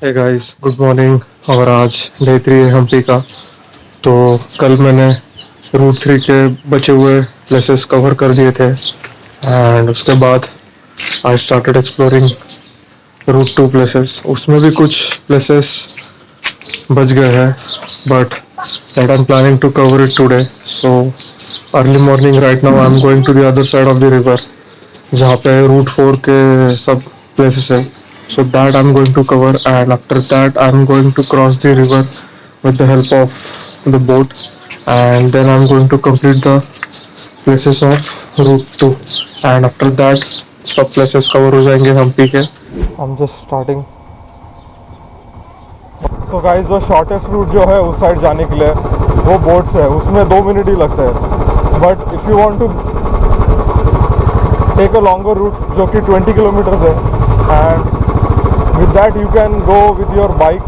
Hey guys, good morning. और आज day 3 है हम्पी का। तो कल मैंने रूट 3 के बचे हुए प्लेसेस कवर कर दिए थे एंड उसके बाद I started exploring route 2 places. उसमें भी कुछ प्लेसेस बच गए हैं but that I am planning to cover it today. So early morning right now I am going to the other side of the river जहाँ पे रूट 4 के सब places है. So that I'm going to cover, and after that I'm going to cross the river with the help of the boat, and then I'm going to complete the places of route 2, and after that सब places cover हो जाएंगे हम्पी के. I'm just starting. So guys, the shortest route जो है उस side जाने के लिए वो बोट से है, उसमें 2 मिनट ही लगते हैं. But if you want to take a longer route जो कि 20 किलोमीटर्स है, and with that you can go with your bike.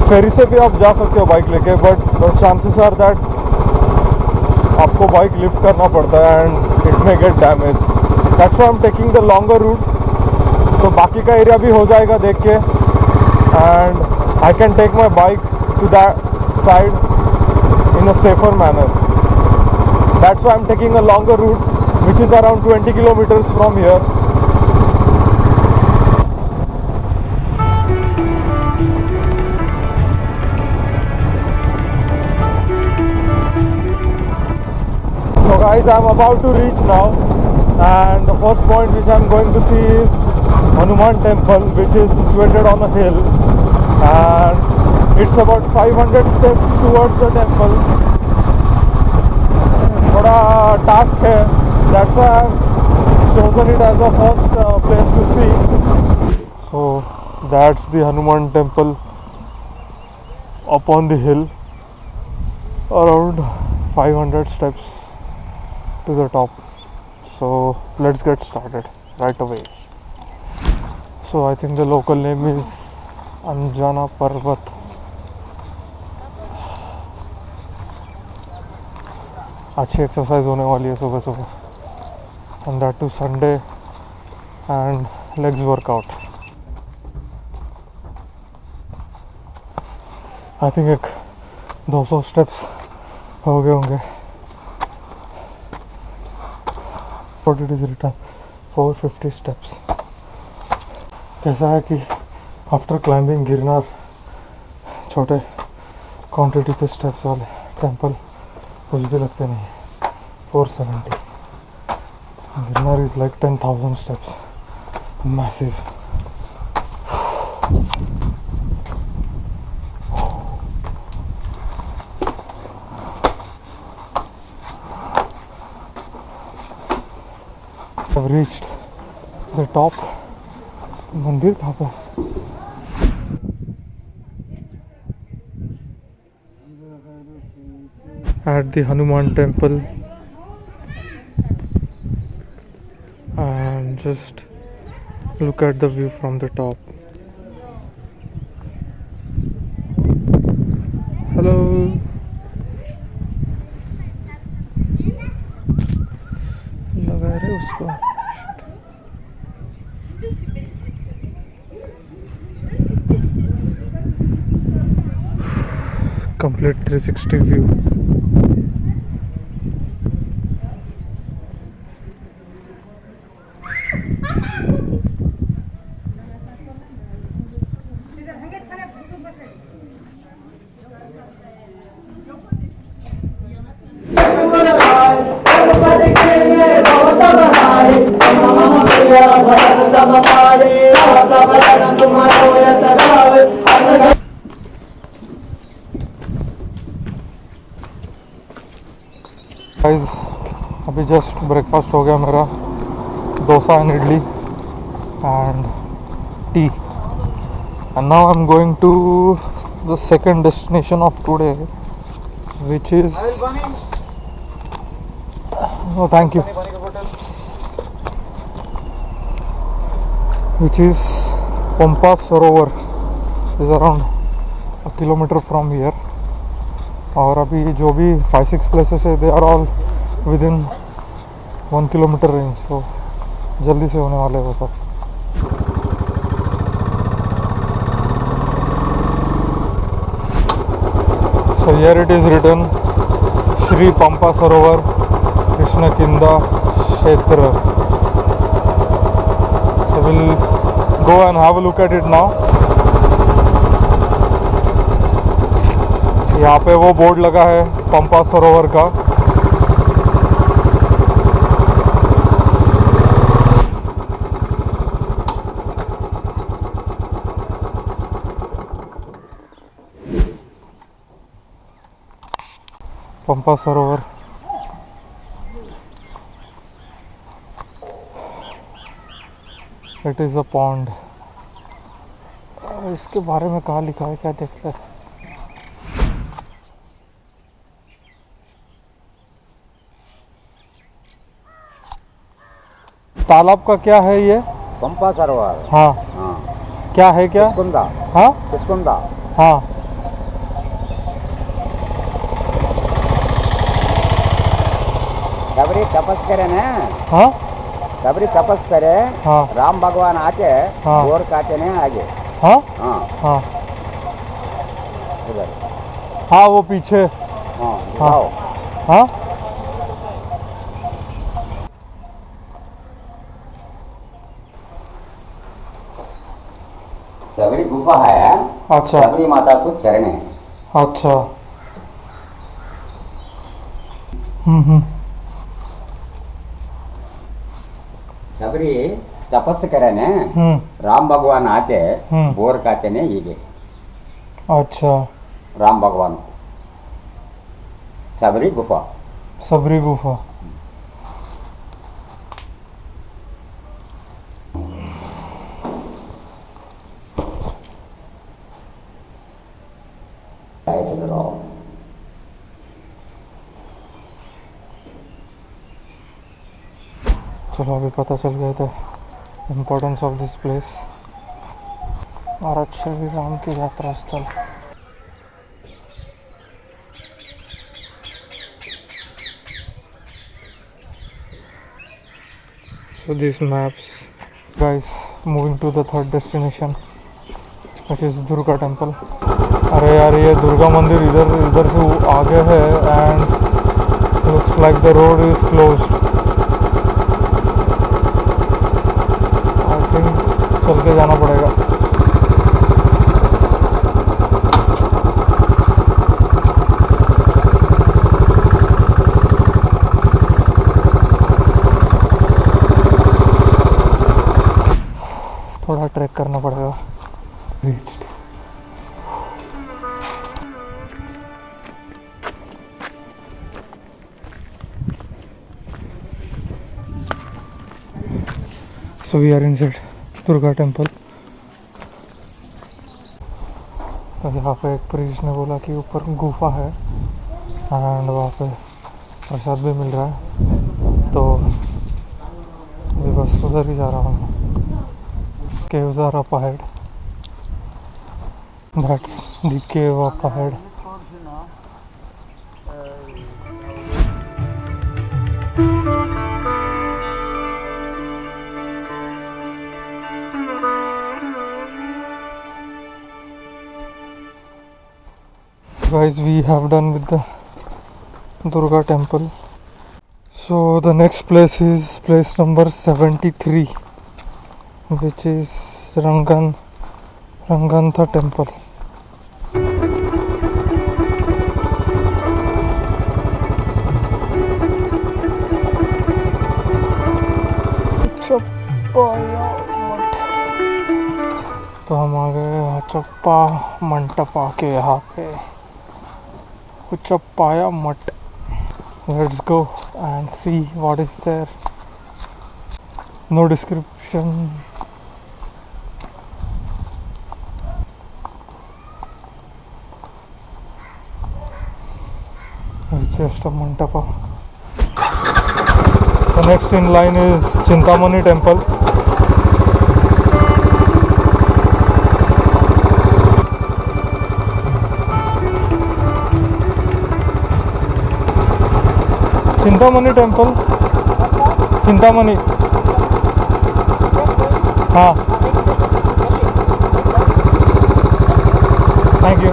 फेरी से भी आप जा सकते हो बाइक लेके, but the chances are that आपको बाइक लिफ्ट करना पड़ता है and it may get damaged. That's why I'm taking the longer route. तो बाकी का एरिया भी हो जाएगा देख के, and I can take my bike to that side in a safer manner. That's why I'm taking a longer route which is around 20 kilometers from here. So guys, I'm about to reach now, and the first point which I'm going to see is Hanuman Temple, which is situated on a hill, and it's about 500 steps towards the temple. थोड़ा task है, that's why I've chosen it as a first place to see. So that's the Hanuman Temple up on the hill, around 500 steps to the top. So let's get started right away. So I think the local name is Anjana Parvat. अच्छी exercise होने वाली है सुबह सुबह, and that too Sunday and legs workout. I think एक 200 steps हो गए होंगे. What it is written 450 steps. कैसा है कि आफ्टर क्लाइंबिंग गिरनार छोटे क्वांटिटी के स्टेप्स वाले टेम्पल कुछ भी लगते नहीं. 470. Girnar is like 10,000 steps, massive. I've reached the top. मंदिर कहाँ पे? At the Hanuman temple, and just look at the view from the top. Hello. लगा रहे उसको. Complete 360 view. जस्ट ब्रेकफास्ट हो गया मेरा, dosa and idli and T. And now I'm going to the second destination of today, which is oh thank you, which is Pampas Sarovar. Is around a kilometer from here. और अभी जो भी 5-6 places है, they are all within 1 kilometer range, so जल्दी से होने वाले वो सब. So here it is written Shri Pampa Sarovar Krishnakinda Kshetra. So we'll go and have a look at it now. यहाँ पे वो बोर्ड लगा है पंपा सरोवर का. पंपा सरोवर इट इज़ अ पॉन्ड. इसके बारे में कहाँ लिखा है क्या देखते हैं. तालाब का क्या है ये? पंपा सरोवर. हाँ. हाँ. क्या है क्या? किसकुंदा. हाँ किसकुंदा. हाँ. सबरी तपस करे ना. हाँ सबरी तपस करे. हाँ. राम भगवान आके हाँ. बोर काटे ने आगे. हाँ हाँ. हाँ उधर. हाँ वो पीछे. हाँ दिखाओ. हाँ सबरी गुफा है. अच्छा. सबरी माता को चरण है. अच्छा. सबरी तपस करे ने. हम्म. राम भगवान आते हम्म. बोर काटे ने ये. अच्छा. राम भगवान सबरी गुफा. सबरी गुफा. ऐसे करो. चलो अभी पता चल गया था इम्पोर्टेंस ऑफ दिस प्लेस. और अच्छा भी राम की यात्रा स्थल. So these maps, guys, moving to the third destination, which is Durga Temple. अरे यार ये दुर्गा मंदिर इधर से आगे है and looks like the road is closed. I think चल के जाना पड़ेगा. थोड़ा ट्रैक करना पड़ेगा. Reached. So we are inside Durga temple. तो यहाँ पे एक प्रीस्ट ने बोला कि ऊपर गुफा है एंड वहाँ पे प्रसाद भी मिल रहा है, तो मैं बस उधर ही जा रहा हूँ. Caves are up ahead. That's the cave up ahead. Guys, we have done with the Durga temple. So the next place is place number 73, which is Rangantha temple. तो हम आ गए चप्पा मंटपा के यहाँ पे. उचप्पाया मठ. Let's go and see what is there. No description. It's just a mantapa. The next in line is Chintamani temple. Chintamani temple. Chintamani. हाँ. Thank you.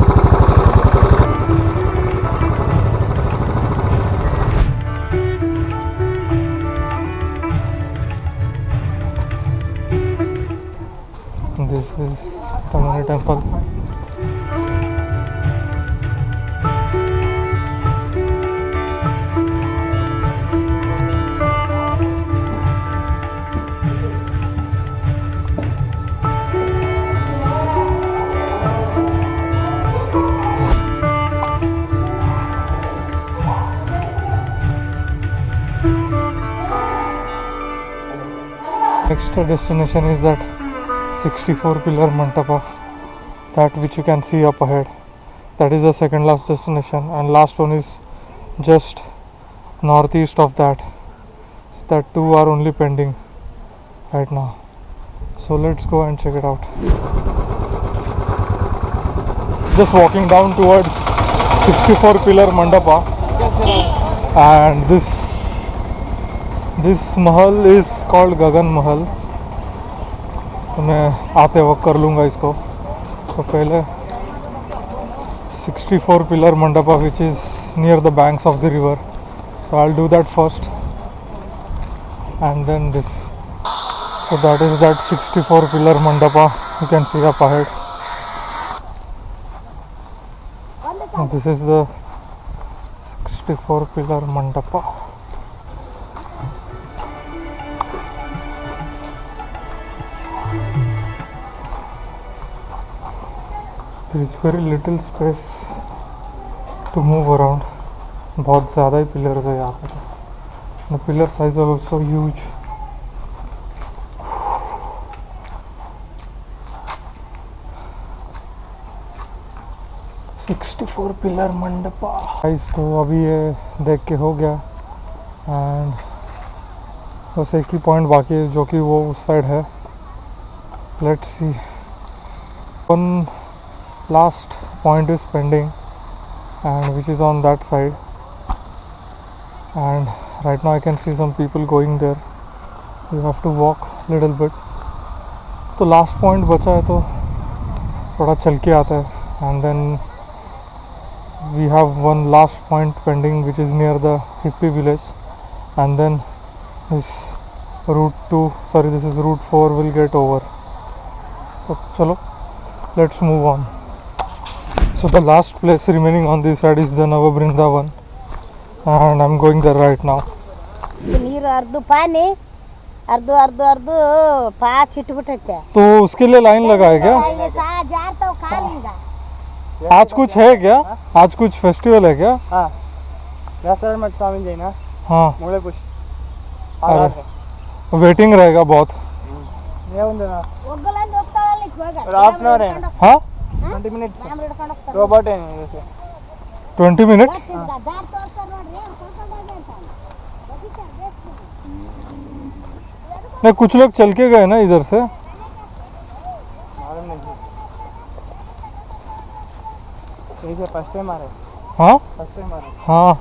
This is Chintamani temple. Next destination is that 64 pillar mantapa, that which you can see up ahead. That is the second last destination, and last one is just northeast of that. That two are only pending right now. So let's go and check it out. Just walking down towards 64 pillar mandapa, and this Mahal is called गगन महल. तो मैं आते वक्त कर लूँगा इसको. तो पहले 64 pillar mandapa, which is near the banks of the river. So I'll do that first, and then this. So that is that 64 pillar mandapa you can see up ahead. And this is the 64 pillar mandapa. There is very little space to move around. बहुत ज़्यादा ही pillars है यहाँ पे. The pillar size are also huge. $64 pillar mandapa. Guys तो अभी ये देख के हो गया, एंड बस एक ही पॉइंट बाकी है जो कि वो उस साइड है. Let's see. One last point is pending, and which is on that side, and right now I can see some people going there. You have to walk little bit. तो last point बचा है तो थोड़ा चल के आता है, and then we have one last point pending which is near the hippie village, and then this route 4 will get over. So चलो, let's move on. So the last place remaining on this side is the Nava Vrindavan, and I'm going there right now. ನೀರು ಅರ್ದು ಪಾನಿ ಅರ್ದು ಅರ್ದು ಅರ್ದು ಪಾ छिटಬಿಟ್ಟೈತೆ. तो उसके लिए line लगा है क्या? ಜಾರ್ತಾವ್ ಕಾಲಿಂದ. आज कुछ है क्या? आज कुछ फेस्टिवल है क्या? हाँ, व्यासराज मठ स्वामी जी ना. हाँ. मूले पुष. अरे वेटिंग रहेगा बहुत. ये उन्हें ना. ಒಗ್ಗಲಂದು ಹೋಗ್ತಾವಲ್ಲ ಈಗ ಹೋಗ. और हाफ एन आवर है. हाँ. 20 मिनट्स. ಕ್ಯಾಮ್ರಾ ಹಿಡ್ಕೊಂಡು ಹೋಗ್ತಾರೆ. रोबोट है वैसे. 20 minutes. ದಾರ್ ತೋರ್ಸ್ತಾರೆ ನೋಡ್ರಿ ಕರ್ಕೊಂಡು ಹೋಗಿ ಅಂತಾನೆ. नहीं, कुछ लोग चल के गए ना इधर से. मालूम नहीं. यही से फर्स्ट टाइम आ रहे. हाँ. फर्स्ट टाइम आ रहे. हाँ.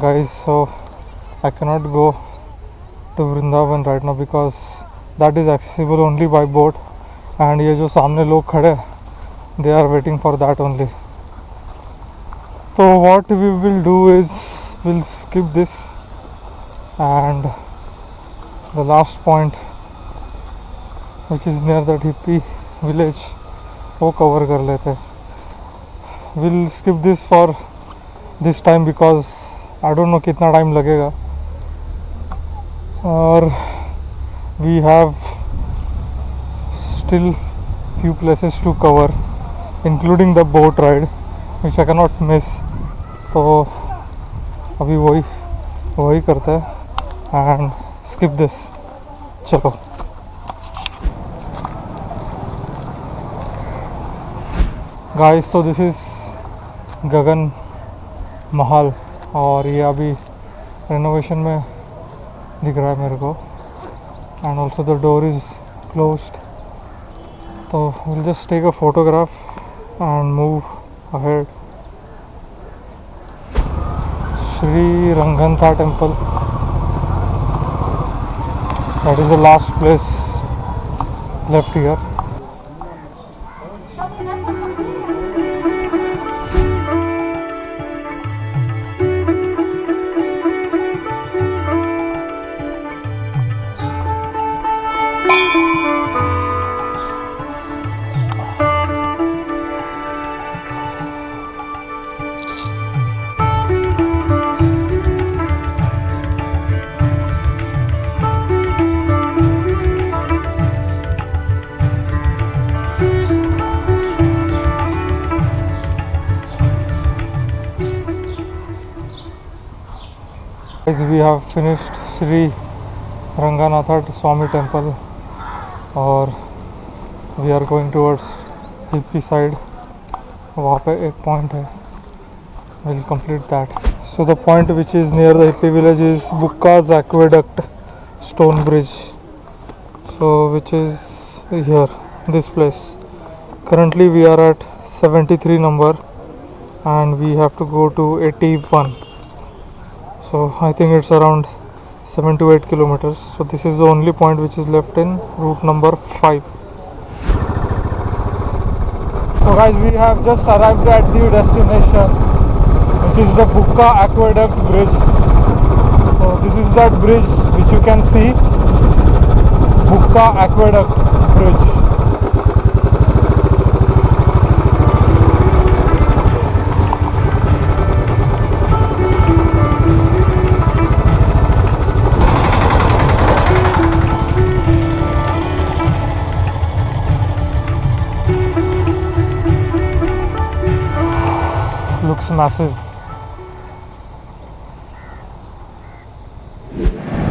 Guys, so I cannot go to Vrindavan right now because that is accessible only by boat, and ये जो सामने लोग खड़े they are waiting for that only. So what we will do is we'll skip this, and the last point which is near that hippie village वो cover कर लेते हैं. We'll skip this for this time because I don't know कितना time लगेगा, और we have still few places to cover. including the boat ride, which I cannot miss. तो अभी वही करते हैं and skip this. चलो. Guys, so this is गगन महल और ये अभी रेनोवेशन में दिख रहा है मेरे को, and also the door is closed. So we'll just take a photograph and move ahead. Sri Rangantha temple, that is the last place left here. Guys, we have finished Sri Ranganatha Swami temple और we are going towards Hippie side. वहाँ पे एक point है, we'll complete that. So the point which is near the Hippie village is Bukka's Aqueduct Stone Bridge. So which is here, this place. Currently we are at 73 number and we have to go to 81. So I think it's around 7 to 8 kilometers. So this is the only point which is left in route number 5. So guys, we have just arrived at the destination, which is the Bukka Aqueduct Bridge. So this is that bridge which you can see, Bukka Aqueduct Bridge. Looks massive.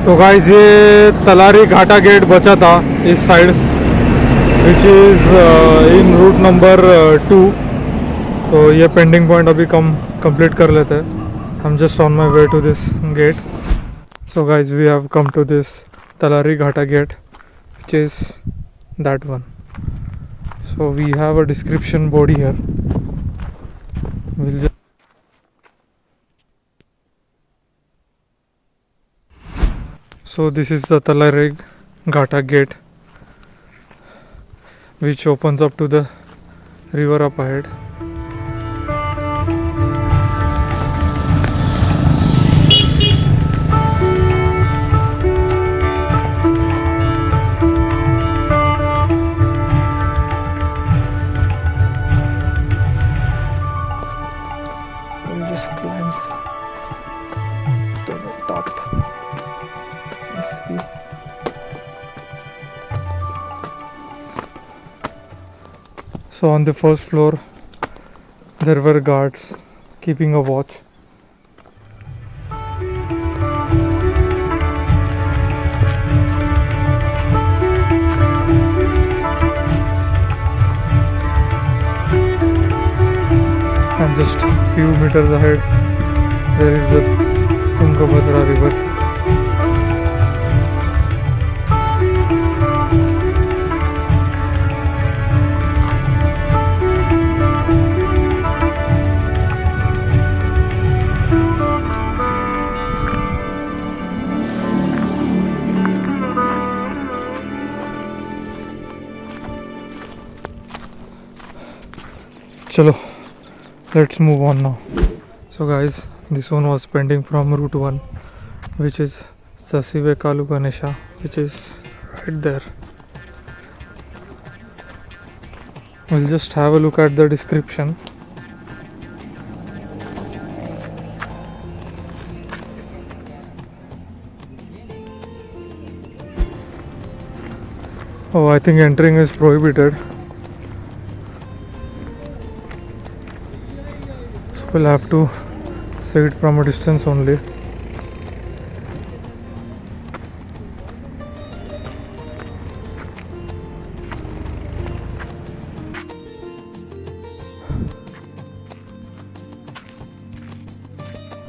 तो guys ये तलारी घाटा gate बचा था इस side, which is in route number 2. तो ये pending point अभी complete कर लेते हैं. I am just on my way to this gate. So guys we have come to this Talari घाटा gate, which is that one. So we have a description board here. We'll just so this is the Talari Ghata gate, which opens up to the river up ahead. We'll just climb to the top. Let's see. So on the first floor there were guards keeping a watch. And just few meters ahead there is the Tungabhadra river. Chalo, let's move on now. So guys, this one was pending from route 1, which is Sasive Kalu Ganesha, which is right there. We'll just have a look at the description. Oh, I think entering is prohibited. we'll have to see it from a distance only.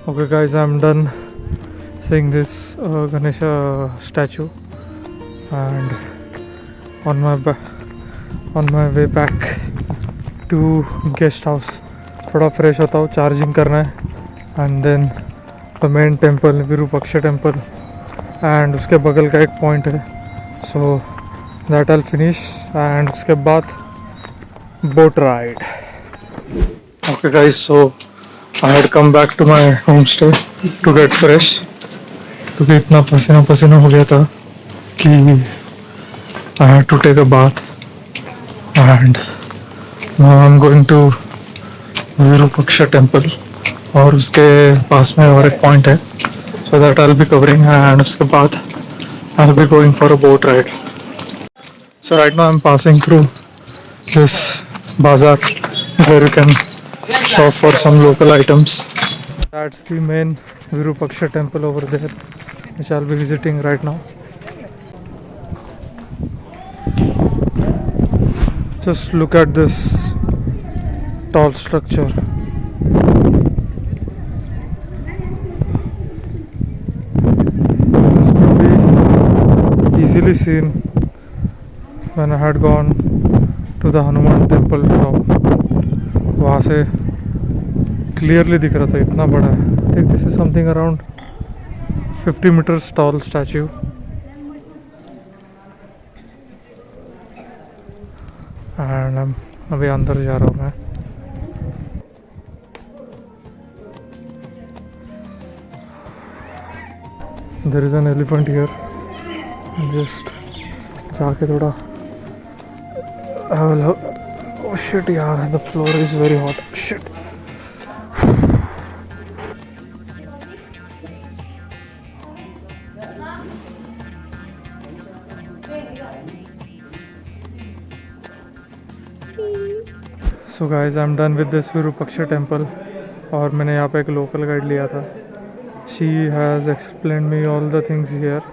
Okay guys, I'm done seeing this Ganesha statue, and on my way back to guest house थोड़ा fresh होता हूँ, charging करना है, and then the main temple Virupaksha temple, and उसके बगल का एक point है, so that I finish, and उसके बाद boat ride. Okay guys, so I had come back to my home stay to get fresh, क्योंकि इतना पसीना पसीना हो गया था कि I had to take a bath, and now I am going to Virupaksha temple, और उसके पास में और एक पॉइंट है, so that I will be covering, and उसके बाद I will be going for a boat ride. So right now I M passing through this bazaar where you can shop for some local items. That's the main Virupaksha temple over there, which I'll be visiting right now. Just look at this tall structure. This could be easily seen when I had gone to the Hanuman temple top. वहाँ से clearly दिख रहा था, इतना बड़ा है. I think this is something around 50 meters tall statue. And I'm अभी अंदर जा रहा हूँ मैं. There is an elephant here. Just जाके थोड़ा oh shit yaar, the floor is very hot. Shit. So guys, I'm done with this Virupaksha temple, और मैंने यहाँ पे एक लोकल गाइड लिया था. She has explained me all the things here.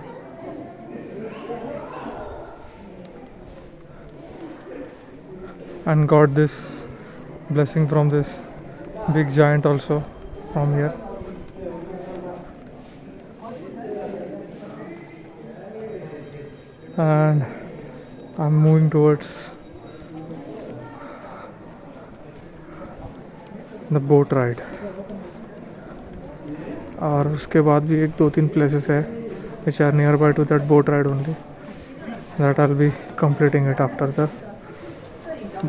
And got this blessing from this big giant also from here. And I'm moving towards the boat ride. और उसके बाद भी एक दो तीन places है which are nearby to that boat ride only, that I'll be completing it after the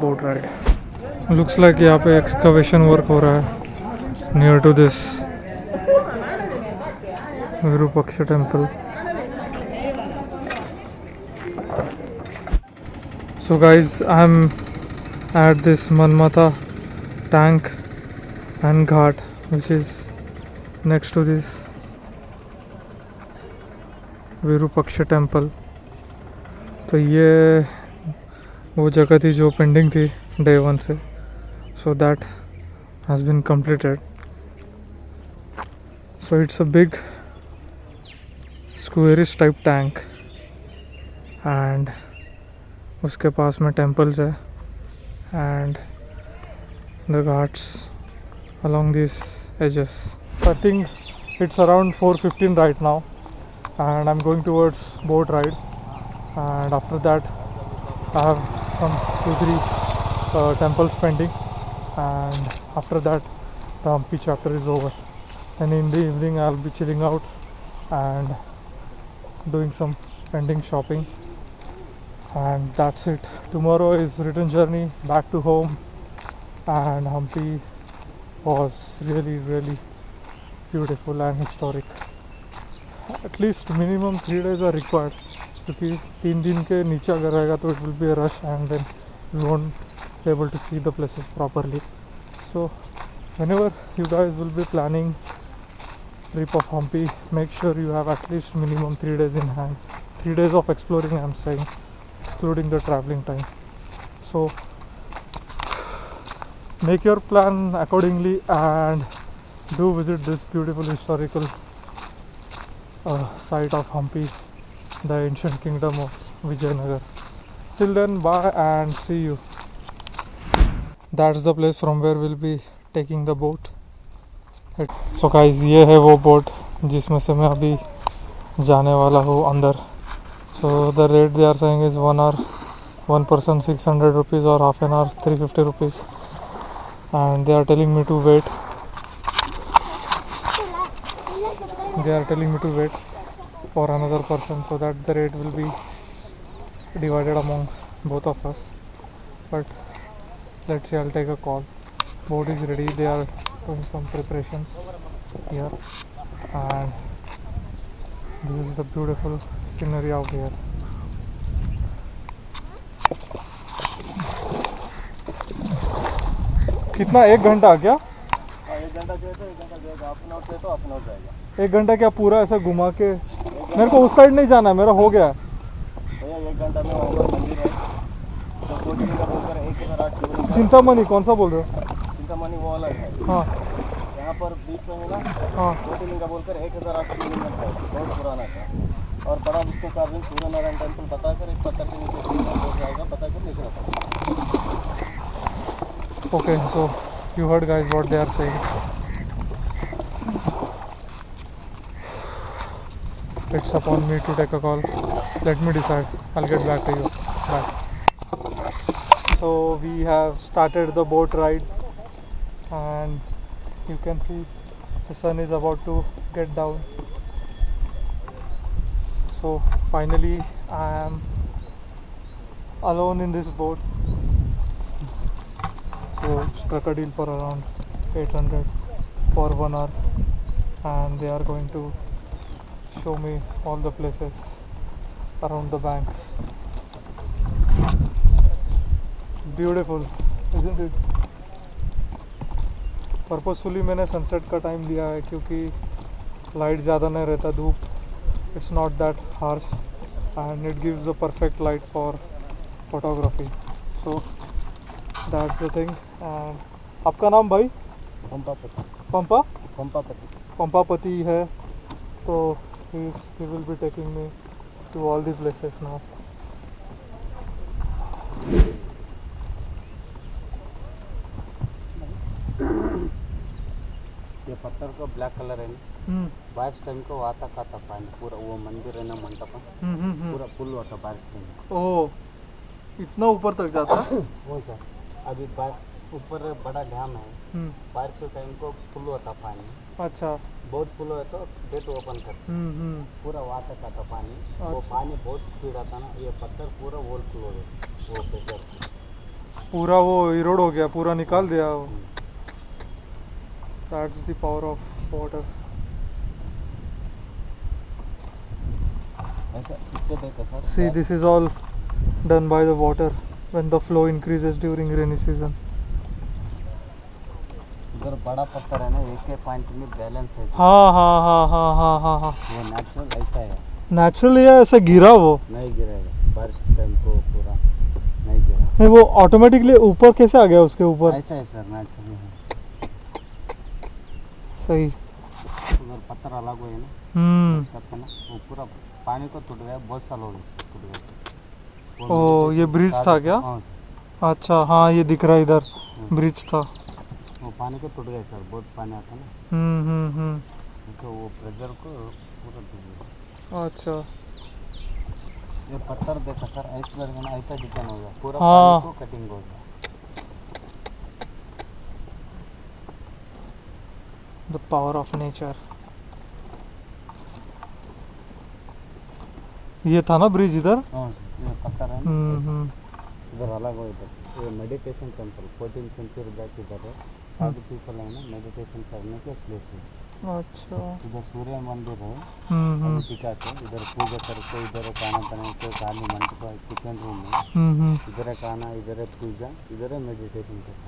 boat ride. Looks like यहाँ पे excavation work हो रहा है near to this Virupaksha temple. So guys, I'm at this Manmatha tank and ghat, which is next to this Virupaksha temple. तो ये वो जगह थी जो पेंडिंग थी day 1 से, so that has been completed. So it's a big squarish type tank, and उसके पास में temples है and the ghats along these edges. I think it's around 4:15 right now, and I'm going towards boat ride, and after that I have some 2-3 temples pending, and after that the Hampi chapter is over, and in the evening I'll be chilling out and doing some pending shopping, and that's it. Tomorrow is return journey back to home, and Hampi was really beautiful and historic. At least minimum 3 days are required, क्योंकि 3 दिन के नीचे अगर रहेगा तो it will be a rush, and then you won't be able to see the places properly. So whenever you guys will be planning trip of Hampi, make sure you have at least minimum 3 days in hand. 3 days of exploring, I'm saying, excluding the traveling time. So make your plan accordingly and do visit this beautiful historical site of Hampi, the ancient kingdom of Vijayanagar. Till then, bye and see you. That's the place from where we'll be taking the boat. So guys, ये है वो boat जिसमें से मैं अभी जाने वाला हूँ अंदर. So the rate they are saying is 1 hour, 1 person 600 rupees or half an hour 350 rupees, and they are telling me to wait. They are telling me to wait for another person so that the rate will be divided among both of us. But let's see, I'll take a call. Boat is ready. They are doing some preparations here, and this is the beautiful scenery out here. कितना 1 घंटा क्या? 1 घंटा चाहिए तो 1 घंटा जाएगा, half an hour चाहिए तो हाफ एन आवर जाएगा. 1 घंटा क्या पूरा ऐसा घुमा के? मेरे को उस साइड नहीं जाना है, मेरा हो गया है. भैया 1 घंटा में वहाँ पर मंदिर है तो कोटिंग का बोलकर 1008 शिवलिंग. चिंतामणि कौन सा बोल रहे हो? चिंतामणि वो अलग है. हाँ यहाँ पर बीच में है ना, हाँ. कोटिंग का बोलकर 1008 शिवलिंग है, बहुत पुराना था. और बड़ा विष्णु कार्विंग सूर्य नारायण टेम्पल बताकर एक पत्थर के नीचे हो जाएगा, बताकर निकला था. Okay, so you heard guys what they are saying. It's upon me to take a call. Let me decide. I'll get back to you. Bye. So we have started the boat ride, and you can see the sun is about to get down. So finally I am alone in this boat. So struck a deal for around 800 for 1 hour, and they are going to show me all the places around the banks. Beautiful, isn't it? Purposefully मैंने sunset का time लिया है क्योंकि light ज़्यादा नहीं रहता, धूप it's not that harsh and it gives the perfect light for photography. So that's the thing. And आपका नाम भाई? पंपापति. पंपा? पंपापति. पंपापति है. तो he will be taking me to all the places now. ये पत्थर का ब्लैक कलर है ना, बारिश टाइम को आता खाता पानी पूरा. वो मंदिर है ना मंडपम, पूरा फुल होता बारिश टाइम. ओह, इतना ऊपर तक जाता है? वो सर अभी ऊपर बड़ा डैम है, बारिश के टाइम को फुल होता पानी. अच्छा. बहुत फुल हो तो गेट ओपन करते, पूरा वहाँ तक आता पानी. वो पानी बहुत स्पीड आता ना, ये पत्थर पूरा वोल फुल हो गया. वो प्रेशर पूरा वो इरोड हो गया, पूरा निकाल दिया वो. That's the power of water. ऐसा पीछे देखो sir. See, this is all done by the water when the flow increases during rainy season. इधर बड़ा पत्थर है ना, एक पॉइंट में बैलेंस है. हाँ हाँ हाँ हाँ हाँ हाँ हाँ. वो नेचुरल ऐसा है. नेचुरली है, ऐसे गिरा वो नहीं गिरेगा बारिश टाइम को, पूरा नहीं गिरा. नहीं, वो ऑटोमेटिकली ऊपर कैसे आ गया उसके ऊपर? ऐसा है सर, नेचुरल है. सही. उधर पत्थर अलग हुए ना, करते ना, वो पूरा पानी को टूट गया. बहुत साल हो गए टूट गया. ओ, ये ब्रिज था क्या? हाँ, अच्छा, हाँ ये दिख रहा है इधर, ब्रिज था. वो पानी को टूट गया सर, बहुत पानी आता ना, तो वो प्रेशर को पूरा टूट गया. अच्छा. ये पत्थर देखा सर, आइसबर्ग में ऐसा डिजाइन हो गया, पूरा हाँ. पानी को कटिंग हो गया. The power of nature. ये था ना ब्रिज इधर? हाँ, ये पत्थर है ना, इधर अलग हो. इधर ये meditation temple 14th century back इधर है. साधु पीपल है ना, मेडिटेशन करने के प्लेस है. अच्छा. इधर सूर्य मंदिर है, दिखाते. इधर पूजा करके, इधर खाना बनाते, काली मंडप है, किचन रूम है. इधर है खाना, इधर है पूजा, इधर है मेडिटेशन करते.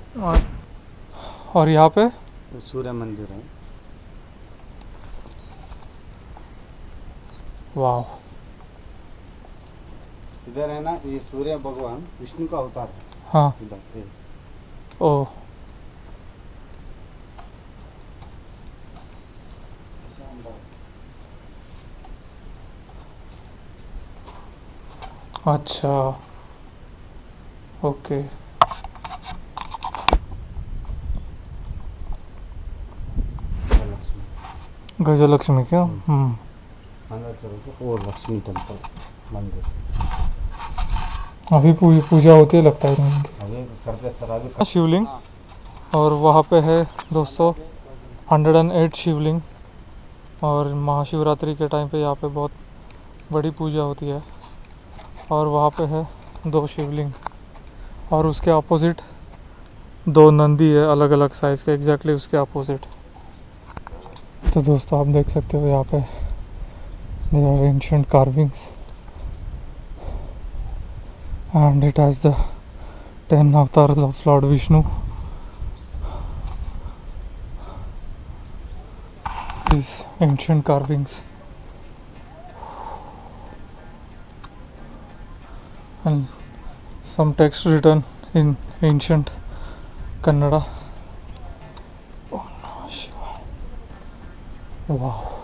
और यहाँ पे तो सूर्य मंदिर है. वाह. इधर है ना, ये सूर्य भगवान विष्णु का अवतार है. हाँ. इधर ओह. अच्छा ओके लक्ष्मी गजलक्ष्मी क्या अंदर चलो वो लक्ष्मी टेम्पल मंदिर अभी पूजा होती है लगता है इनकी। अभी करते सर अभी शिवलिंग और वहाँ पे है दोस्तों 108 शिवलिंग और महाशिवरात्रि के टाइम पे यहाँ पे बहुत बड़ी पूजा होती है और वहाँ पे है 2 शिवलिंग और उसके अपोजिट 2 नंदी है अलग अलग साइज़ के एग्जैक्टली उसके अपोजिट। तो दोस्तों आप देख सकते हो यहाँ पे there are ancient carvings and it has the 10 avatars of Lord Vishnu. These ancient carvings and some text written in ancient Kannada. Oh, Namah Shivaya. Wow.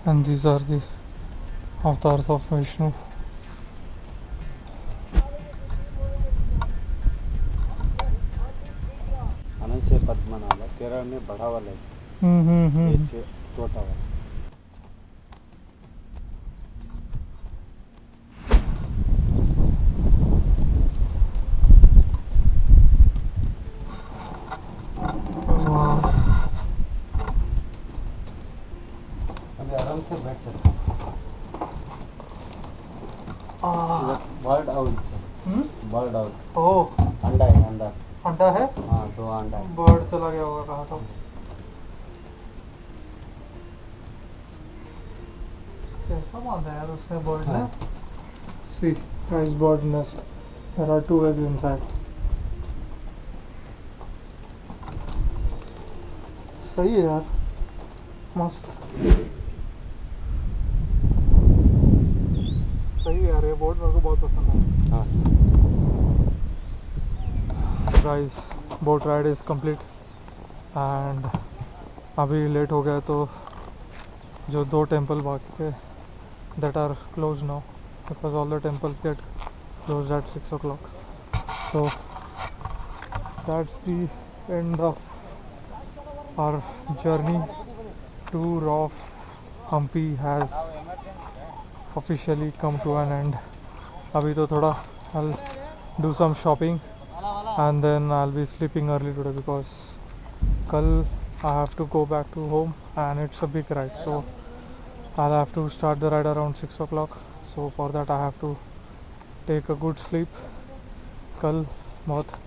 And these are the avatars of Vishnu. अनंत से पद्मनाभ केरल में बड़ा वाला है ये छोटा वाला Wow. अभी आराम से बैठ सकते बर्ड हाउस बर्ड हाउस ओह अंडा है अंडा अंडा है हाँ 2 अंडा है बर्ड चला गया होगा कहा तो कैसा बांधा है यार उसने बर्ड ने see guys bird nest there are 2 eggs inside सही है यार मस्त सही है यार ये बोर्ड मेरे को बहुत पसंद है। हाँ guys boat ride is complete and अभी लेट हो गया तो जो 2 टेंपल बाकी थे that are close now because all the temples get close at 6 o'clock so that's the end of our journey. Tour of Hampi has officially come to an end. अभी तो थोड़ा I'll do some shopping and then I'll be sleeping early today because कल I have to go back to home and it's a big ride so I'll have to start the ride around 6 o'clock so for that I have to take a good sleep. कल बहुत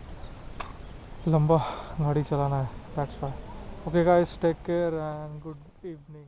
लंबा गाड़ी चलाना है that's why. Okay guys, take care and good evening.